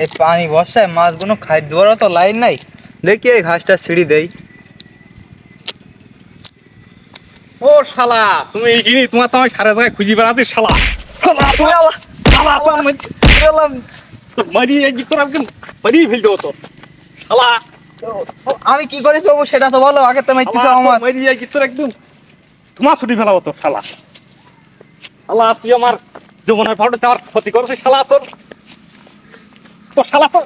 এই পানি বর্ষায় মাছগুলো খাদ্য দেওয়ারও তো লাইন নাই, দেখি এই ঘাসটা ছিঁড়ি দেই। ও শালা, তুমি এইখানে তোমার তো আমি সারা জায়গায় খুঁজি বেড়াতে শালা। আমি কি করেছি বাবু সেটা তো বলো আগে, তো মারতেছো আমার। একদম তোমার ছুটি ফেলাবো তো শালা। শালা তুই আমার জীবনের ভাবটা আমার ক্ষতি করছিস শালা। তোর তো শালা তো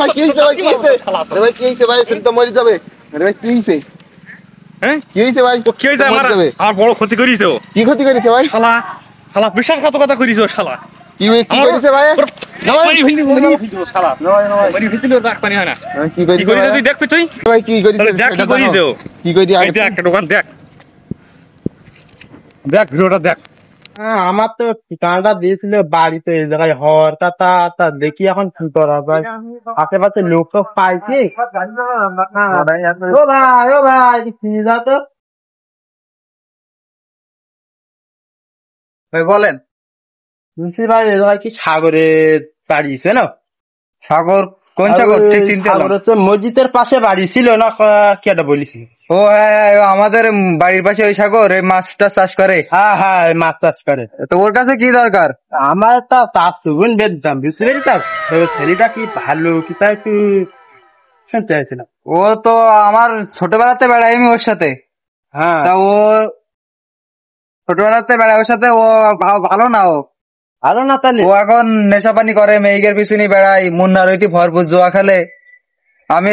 ভাই কি হইছে ভাই, কি হইছে আরে ভাই, কি হইছে ভাই? সে তো মরে যাবে। আরে ভাই কি হইছে? হ্যাঁ কি হইছে ভাই? ও কি হইছে? আমার বড় ক্ষতি করিছো। কি ক্ষতি করেছে ভাই? শালা শালা বিশ্বাসঘাতকতা করিছো শালা। কি করেছে ভাই? কি করেছে তুই দেখবি তুই ভাই? কি করেছে? কি করিছো? কি করি আগে দেখ দোকান দেখ, দেখ ভিডিওটা দেখ। আমার তো ঠিকানাটা দিয়েছিল বাড়িতে, এই জায়গায় হঠাৎ তা দেখি এখন কি করা যায়। আশেপাশে লোক তো পাইছি। ও ভাই চিনি যাও তো ভাই বলেন। শুনছি ভাই এই জায়গায় কি সাগরের বাড়ি আছে না? সাগর? কোন সাগর? ঠিক চিনতে সাগর হচ্ছে মসজিদের পাশে বাড়ি ছিল না, কি একটা বলিস? ও হ্যাঁ, আমাদের বাড়ির পাশে ওই সাগর, এই মাছটা চাষ করে। হ্যাঁ হ্যাঁ, মাছ চাষ করে। তো ওর কাছে কি দরকার? আমার একটা চাষ তখন বেচতাম, বুঝতে পেরেছিস? ছেলেটা কি ভালো কি তা একটু শুনতে চাইছিলাম। ও তো আমার ছোটবেলাতে বেড়াই আমি ওর সাথে। হ্যাঁ, তা ও ছোটবেলাতে বেড়াই ওর সাথে, ও ভালো না। ও ভালো না তাহলে? ও এখন নেশাপানি করে, মেয়েদের পিছনে বেড়াই, মুন্নার হইতে ভরপুর জুয়া খেলে। আমি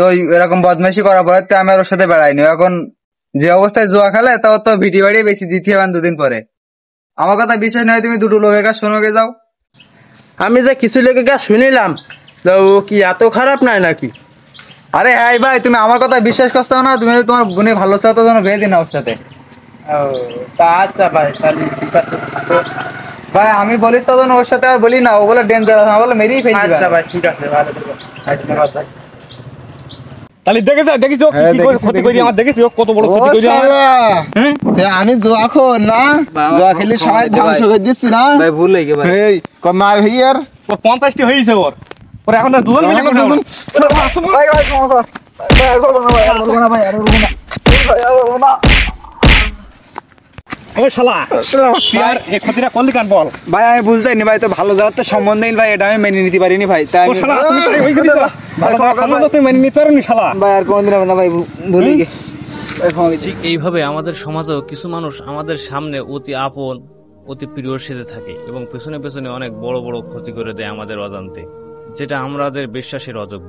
ওই এরকম বদমাইশি করার পরে আমি আর ওর সাথে বেড়াইনি। এখন যে অবস্থায় জুয়া খেলে তাও তো ভিটি বাড়ি বেশি দিতে হবে দুদিন পরে। আমার কথা বিশ্বাস নয়, তুমি দুটো লোকের কাছে শোনো গে যাও। আমি যে কিছু লোকের কাছে শুনিলাম, তো ও কি এত খারাপ নাই নাকি? আরে হ্যাঁ ভাই, তুমি আমার কথা বিশ্বাস করছো না? তুমি তোমার বোনে ভালো চাও তো বিয়ে দিন ওর সাথে। ও তা আচ্ছা ভাই, তাহলে ঠিক আছে। ভাই আমি বলিস তো ওর সাথে আর বলি না, ও বলে ডেঞ্জারাস, আমার বলে মেরেই ফেলবি। আচ্ছা ভাই ঠিক আছে, ভালো থেকো। ধন্যবাদ ভাই। তাহলে দেখিস ক্ষতি করি আমার, দেখিস কত বড় ক্ষতি করি আমার। আমি জোয়া খোর না, জোয়া খেলে সবাই ধ্বংস করে দিচ্ছি না ভাই ভুল হয়ে গেছে ভাই। এই কমার হইয়ার ওর 50টি হয়েছে ওর এখন দুজন মিলে ভাই ভাই ক্ষমা কর। ভাই আর বলবো না, ভাই আর বলবো না, ভাই আর বলবো না, ভাই আর বলবো না। ও শালা তুই আর এই ক্ষতিটা করলি কেন বল? ভাই আমি বুঝতেইনি ভাই, তো ভালো যাওয়ার সম্বন্ধহীন ভাই, এটা আমি মেনে নিতে পারিনি ভাই। তাই ও শালা তুমি তাই হই করিস, ভালো সম্বন্ধ তুই মেনে নিতে পারোনি শালা। ভাই আর কোনদিন হবে না ভাই, ভুলে গেছি। ঠিক এইভাবে আমাদের সমাজেও কিছু মানুষ আমাদের সামনে অতি আপন, অতি প্রিয় সেজে থাকে এবং পেছনে পেছনে অনেক বড় বড় ক্ষতি করে দেয় আমাদের অজান্তে, যেটা আমাদের বিশ্বাসের অযোগ্য।